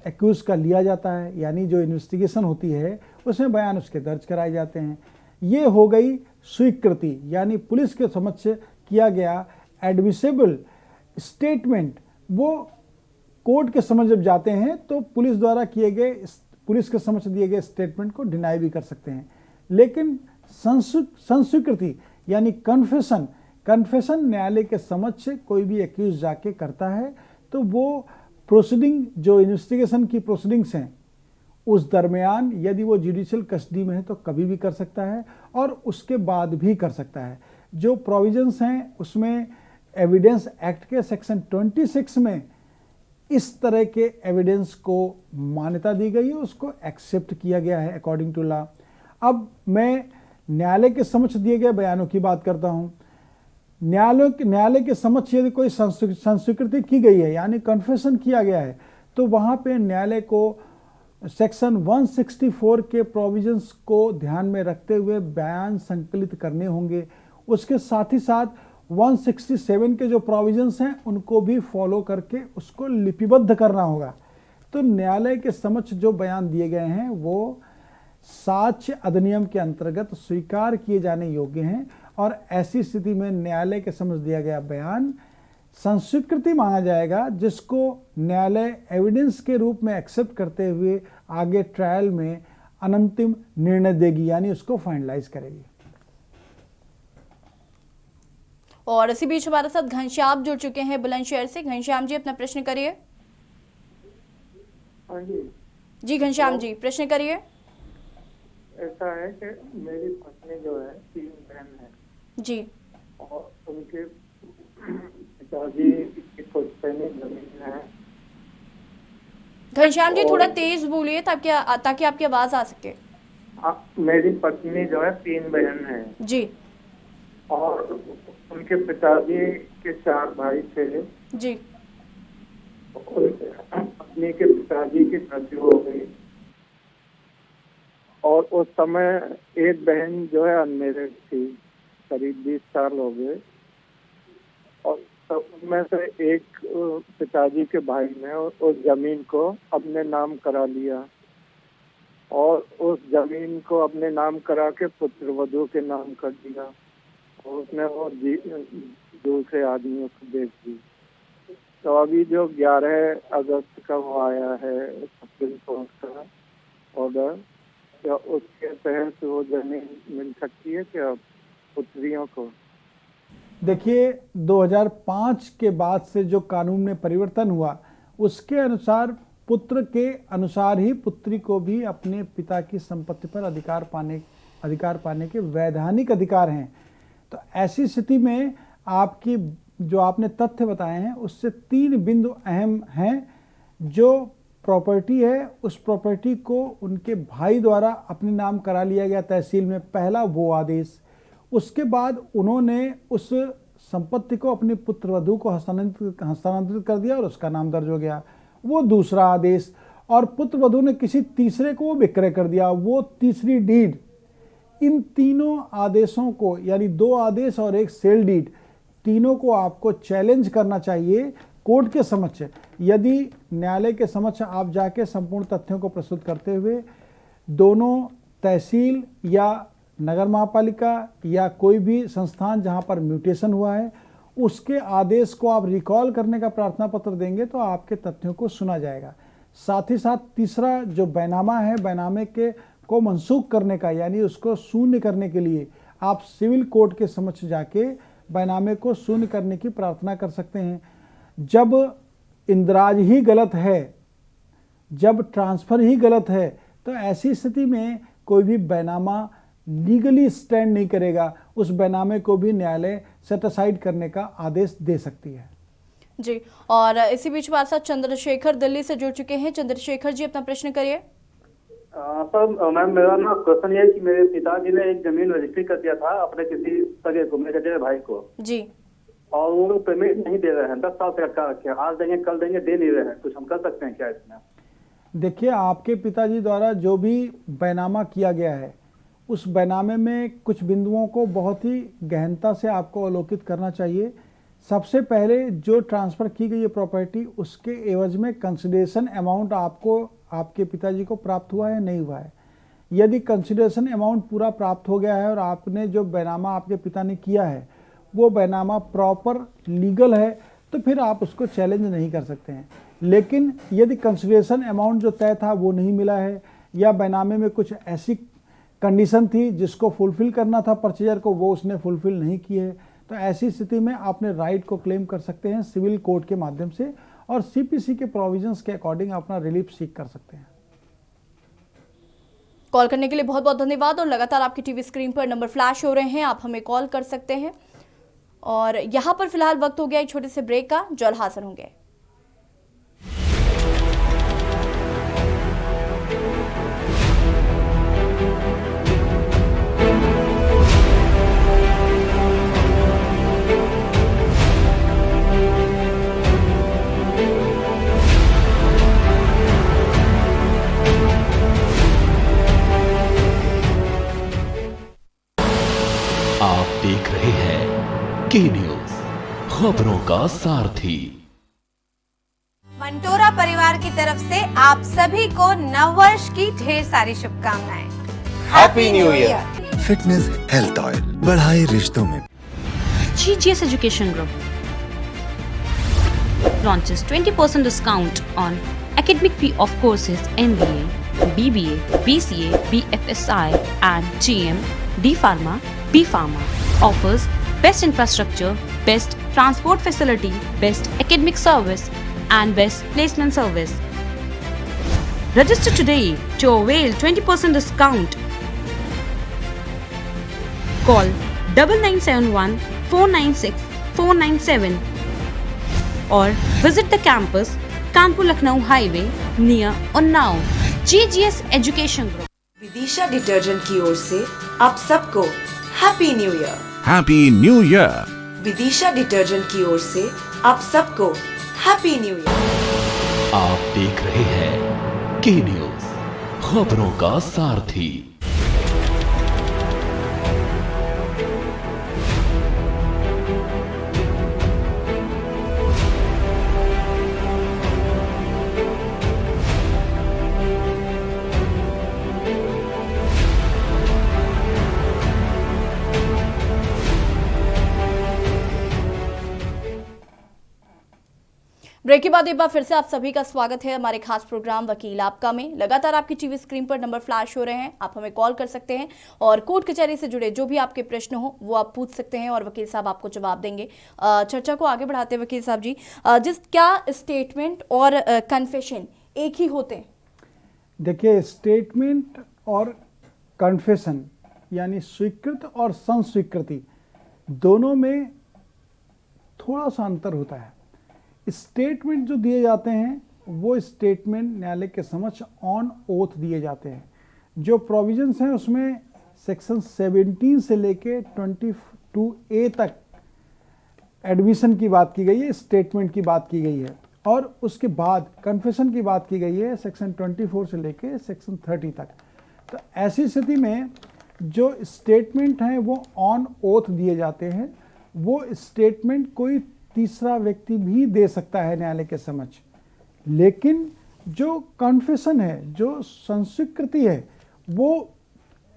एक्यूज का लिया जाता है, यानी जो इन्वेस्टिगेशन होती है उसमें बयान उसके दर्ज कराए जाते हैं। ये हो गई स्वीकृति, यानी पुलिस के समक्ष किया गया एडमिसिबल स्टेटमेंट। वो कोर्ट के समक्ष जब जाते हैं तो पुलिस द्वारा किए गए, पुलिस के समक्ष दिए गए स्टेटमेंट को डिनाई भी कर सकते हैं। लेकिन संस्वीकृति यानी कन्फेशन न्यायालय के समक्ष कोई भी एक्यूज जाके करता है तो वो प्रोसीडिंग, जो इन्वेस्टिगेशन की प्रोसीडिंग्स हैं उस दरमियान यदि वो जुडिशियल कस्टडी में है तो कभी भी कर सकता है और उसके बाद भी कर सकता है। जो प्रोविजंस हैं उसमें एविडेंस एक्ट के सेक्शन 26 में इस तरह के एविडेंस को मान्यता दी गई है, उसको एक्सेप्ट किया गया है अकॉर्डिंग टू लॉ। अब मैं न्यायालय के समक्ष दिए गए बयानों की बात करता हूं। न्यायालय के समक्ष यदि कोई संस्वीकृति की गई है यानी कन्फेशन किया गया है तो वहां पे न्यायालय को सेक्शन 164 के प्रोविजंस को ध्यान में रखते हुए बयान संकलित करने होंगे। उसके साथ ही साथ 167 के जो प्रोविजंस हैं उनको भी फॉलो करके उसको लिपिबद्ध करना होगा। तो न्यायालय के समक्ष जो बयान दिए गए हैं वो साक्ष्य अधिनियम के अंतर्गत स्वीकार किए जाने योग्य हैं और ऐसी स्थिति में न्यायालय के समक्ष दिया गया बयान संस्वीकृति माना जाएगा, जिसको न्यायालय एविडेंस के रूप में एक्सेप्ट करते हुए आगे ट्रायल में अंतिम निर्णय देगी, यानी उसको फाइनलाइज करेगी। और इसी बीच हमारे साथ घनश्याम जुड़ चुके हैं बुलंदशहर से। घनश्याम जी अपना प्रश्न करिए। हाँ जी जी घनश्याम जी प्रश्न करिए। ऐसा है कि मेरी पत्नी जो है 3 बहन है जी, और उनके पिताजी की कुछ पैनी जमीन है। घनश्याम जी थोड़ा तेज बोलिए ताकि आपकी आवाज आ सके। मेरी पत्नी जो है 3 बहन है जी, और उनके पिताजी के 4 भाई थे जी। पत्नी के पिताजी की मृत्यु हो गई और उस समय एक बहन जो है अनमेरिड थी, करीब 20 साल हो गए, और उनमें से एक पिताजी के भाई ने उस जमीन को अपने नाम करा लिया और उस जमीन को अपने नाम करा के पुत्रवधू के नाम कर दिया और उसने वो दूसरे आदमियों को बेच दी। तो अभी जो 11 अगस्त का वो आया है सुप्रीम कोर्ट का ऑर्डर, क्या उसके तहत वो जमीन मिल सकती है क्या पुत्रियों को? देखिए 2005 के बाद से जो कानून में परिवर्तन हुआ उसके अनुसार पुत्र के अनुसार ही पुत्री को भी अपने पिता की संपत्ति पर अधिकार पाने के वैधानिक अधिकार हैं। तो ऐसी स्थिति में आपकी जो आपने तथ्य बताए हैं उससे 3 बिंदु अहम हैं। जो प्रॉपर्टी है उस प्रॉपर्टी को उनके भाई द्वारा अपने नाम करा लिया गया तहसील में, पहला वो आदेश। उसके बाद उन्होंने उस संपत्ति को अपने पुत्रवधू को हस्तांतरित कर दिया और उसका नाम दर्ज हो गया, वो दूसरा आदेश। और पुत्रवधू ने किसी तीसरे को विक्रय कर दिया, वो तीसरी डीड। इन तीनों आदेशों को, यानी 2 आदेश और एक सेल डीड, तीनों को आपको चैलेंज करना चाहिए कोर्ट के समक्ष। यदि न्यायालय के समक्ष आप जाके संपूर्ण तथ्यों को प्रस्तुत करते हुए दोनों तहसील या नगर महापालिका या कोई भी संस्थान जहां पर म्यूटेशन हुआ है उसके आदेश को आप रिकॉल करने का प्रार्थना पत्र देंगे तो आपके तथ्यों को सुना जाएगा। साथ ही साथ तीसरा जो बैनामा है, बैनामे के को मनसूख करने का, यानी उसको शून्य करने के लिए आप सिविल कोर्ट के समक्ष जाके बैनामे को शून्य करने की प्रार्थना कर सकते हैं। जब इंदराज ही गलत है, जब ट्रांसफर ही गलत है, तो ऐसी स्थिति में कोई भी बैनामा लीगली स्टैंड नहीं करेगा, उस बैनामे को भी न्यायालय सेट असाइड करने का आदेश दे सकती है। जी, और इसी बीच हमारे साथ चंद्रशेखर दिल्ली से जुड़ चुके हैं। चंद्रशेखर जी, अपना प्रश्न करिए। सर मैम, मेरा ना क्वेश्चन ये है कि मेरे पिताजी ने एक जमीन रजिस्ट्री कर दिया था अपने किसी सगे को, मेरे चचेरे भाई को जी, और वो लोग पेमेंट नहीं दे रहे हैं। 10 साल से अटका रखे हैं, आज देंगे कल देंगे, दे नहीं रहे हैं। कुछ हम कर सकते हैं क्या इसमें? देखिए, आपके पिताजी द्वारा जो भी बैनामा किया गया है उस बैनामे में कुछ बिंदुओं को बहुत ही गहनता से आपको अवलोकित करना चाहिए। सबसे पहले जो ट्रांसफ़र की गई है प्रॉपर्टी, उसके एवज में कंसिडरेशन अमाउंट आपको आपके पिताजी को प्राप्त हुआ है नहीं हुआ है। यदि कंसिडरेशन अमाउंट पूरा प्राप्त हो गया है और आपने जो बैनामा आपके पिता ने किया है वो बैनामा प्रॉपर लीगल है तो फिर आप उसको चैलेंज नहीं कर सकते हैं। लेकिन यदि कंसिडरेशन अमाउंट जो तय था वो नहीं मिला है या बैनामे में कुछ ऐसी कंडीशन थी जिसको फुलफ़िल करना था परचेजर को, वो उसने फुलफ़िल नहीं की है, तो ऐसी स्थिति में आपने राइट को क्लेम कर सकते हैं सिविल कोर्ट के माध्यम से और सीपीसी के प्रोविजंस के अकॉर्डिंग अपना रिलीफ सीक कर सकते हैं। कॉल करने के लिए बहुत बहुत धन्यवाद। और लगातार आपकी टीवी स्क्रीन पर नंबर फ्लैश हो रहे हैं, आप हमें कॉल कर सकते हैं। और यहाँ पर फिलहाल वक्त हो गया एक छोटे से ब्रेक का, जल्द हाजिर होंगे। आप देख रहे हैं के न्यूज, खबरों का सारथी। मंटोरा परिवार की तरफ से आप सभी को नववर्ष की ढेर सारी शुभकामनाएं। Happy new year. Fitness health oil बढ़ाए रिश्तों में। GGS Education Group launches 20% discount on academic fee of courses MBA, BBA, BCA, BFSI and GM, D Pharma, B Pharma. Offers best infrastructure, best transport facility, best academic service and best placement service. Register today to avail 20% discount. Call 9971 496 497 or visit the campus Kanpur Lucknow Highway near Unnao. GGS Education Group. Vidisha detergent की ओर से आप सबको happy new year. Happy new year. Vidisha detergent की ओर से आप सबको हैप्पी न्यू ईयर। आप देख रहे हैं के न्यूज, खबरों का सारथी। ब्रेक के बाद एक बार फिर से आप सभी का स्वागत है हमारे खास प्रोग्राम वकील आपका में। लगातार आपकी टीवी स्क्रीन पर नंबर फ्लैश हो रहे हैं, आप हमें कॉल कर सकते हैं और कोर्ट कचहरी से जुड़े जो भी आपके प्रश्न हो वो आप पूछ सकते हैं और वकील साहब आपको जवाब देंगे। चर्चा को आगे बढ़ाते हैं वकील साहब जी, क्या स्टेटमेंट और कन्फेशन एक ही होते हैं? देखिए, स्टेटमेंट और कन्फेशन यानी स्वीकृत और संस्वीकृति दोनों में थोड़ा सा अंतर होता है। स्टेटमेंट जो दिए जाते हैं वो स्टेटमेंट न्यायालय के समक्ष ऑन ओथ दिए जाते हैं। जो प्रोविजंस हैं उसमें सेक्शन 17 से लेके 22A तक एडमिशन की बात की गई है, स्टेटमेंट की बात की गई है और उसके बाद कन्फेशन की बात की गई है सेक्शन 24 से लेके सेक्शन 30 तक। तो ऐसी स्थिति में जो स्टेटमेंट हैं वो ऑन ओथ दिए जाते हैं। वो स्टेटमेंट कोई तीसरा व्यक्ति भी दे सकता है न्यायालय के समक्ष, लेकिन जो कन्फेशन है, जो संस्वीकृति है, वो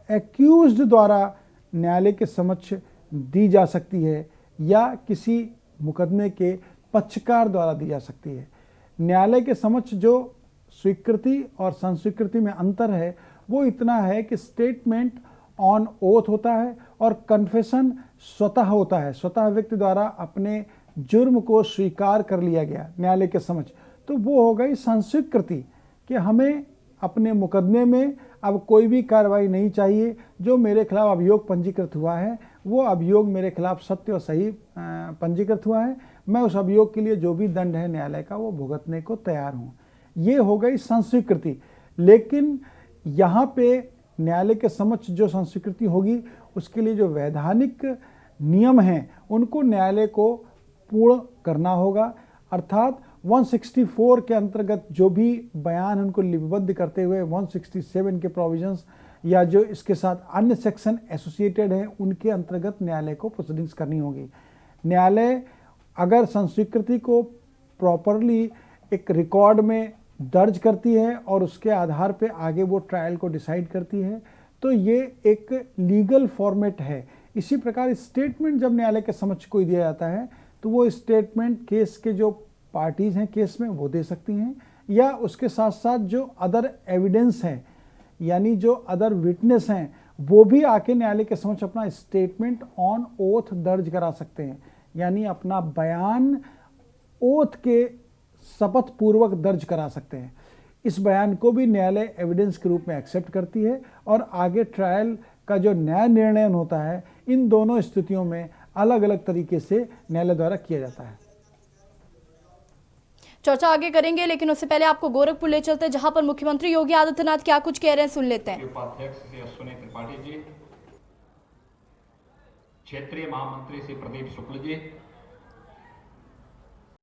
एक्यूज्ड द्वारा न्यायालय के समक्ष दी जा सकती है या किसी मुकदमे के पक्षकार द्वारा दी जा सकती है। न्यायालय के समक्ष जो स्वीकृति और संस्वीकृति में अंतर है वो इतना है कि स्टेटमेंट ऑन ओथ होता है और कन्फेशन स्वतः होता है, स्वतः व्यक्ति द्वारा अपने जुर्म को स्वीकार कर लिया गया न्यायालय के समक्ष। तो वो हो गई संस्वीकृति कि हमें अपने मुकदमे में अब कोई भी कार्रवाई नहीं चाहिए, जो मेरे खिलाफ अभियोग पंजीकृत हुआ है वो अभियोग मेरे खिलाफ सत्य और सही पंजीकृत हुआ है, मैं उस अभियोग के लिए जो भी दंड है न्यायालय का वो भुगतने को तैयार हूँ। ये हो गई संस्वीकृति। लेकिन यहाँ पे न्यायालय के समक्ष जो संस्वीकृति होगी उसके लिए जो वैधानिक नियम हैं उनको न्यायालय को पूर्ण करना होगा। अर्थात 164 के अंतर्गत जो भी बयान उनको लिपिबद्ध करते हुए 167 के प्रोविजंस या जो इसके साथ अन्य सेक्शन एसोसिएटेड हैं उनके अंतर्गत न्यायालय को प्रोसीडिंग्स करनी होगी। न्यायालय अगर संस्वीकृति को प्रॉपरली एक रिकॉर्ड में दर्ज करती है और उसके आधार पे आगे वो ट्रायल को डिसाइड करती है तो ये एक लीगल फॉर्मेट है। इसी प्रकार स्टेटमेंट जब न्यायालय के समक्ष कोई दिया जाता है तो वो स्टेटमेंट केस के जो पार्टीज हैं केस में वो दे सकती हैं या उसके साथ साथ जो अदर एविडेंस हैं यानी जो अदर विटनेस हैं वो भी आके न्यायालय के समक्ष अपना स्टेटमेंट ऑन ओथ दर्ज करा सकते हैं, यानी अपना बयान ओथ के शपथ पूर्वक दर्ज करा सकते हैं। इस बयान को भी न्यायालय एविडेंस के रूप में एक्सेप्ट करती है और आगे ट्रायल का जो न्याय निर्णय होता है इन दोनों स्थितियों में अलग अलग तरीके से न्यायालय द्वारा किया जाता है। चर्चा आगे करेंगे लेकिन उससे पहले आपको गोरखपुर ले चलते हैं जहां पर मुख्यमंत्री योगी आदित्यनाथ क्या कुछ कह रहे हैं, सुन लेते हैं। उपाध्यक्ष श्री अश्विनी त्रिपाठी जी, क्षेत्रीय महामंत्री श्री प्रदीप शुक्ल जी,